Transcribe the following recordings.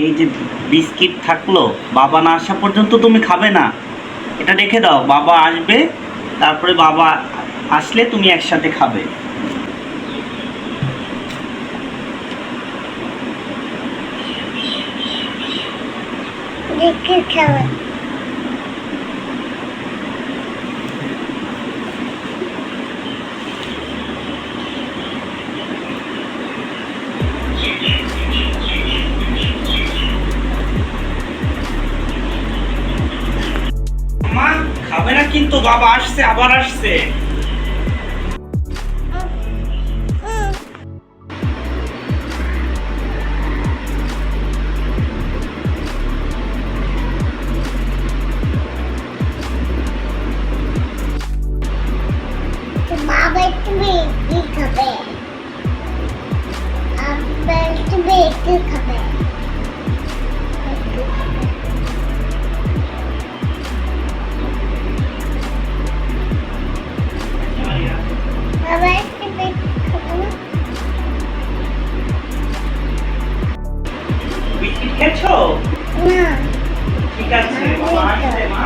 এই যে বিস্কিট থাকলো, বাবা না আসা পর্যন্ত তুমি খাবে না। এটা রেখে দাও, বাবা আসবে, তারপরে বাবা আসলে তুমি একসাথে খাবে। বিস্কিট খাবে। মা খাবে না কিন্তু, বাবা আসছে, আবার আসছে। বাবা একটু বেশি খাবে, আব্বা একটু বেশি খাবে। বাবা একটু বেশি খাবে না? বিস্কিট খেয়েছো? না, ঠিক আছে, বাবা আসছে মা।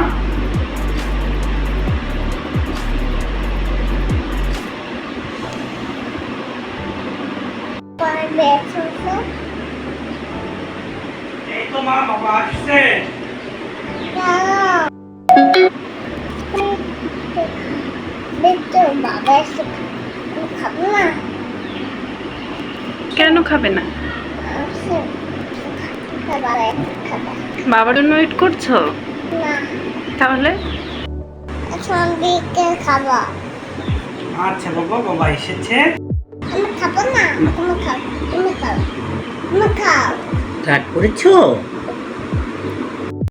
পারবে ছোট। এই তো মা, বাবা আসছে। দেখছো বাবা এসে খাবো না। কেন খাবে না? বাবা খাবে বাবার জন্য ওয়েট করছো? না, তাহলে এখন বিকেল খাবো। আচ্ছা বাবা, বাবা এসেছে। আমি খাবো না, তুমি খাও, তুমি খাও, তুমি খাও। রাগ করেছো?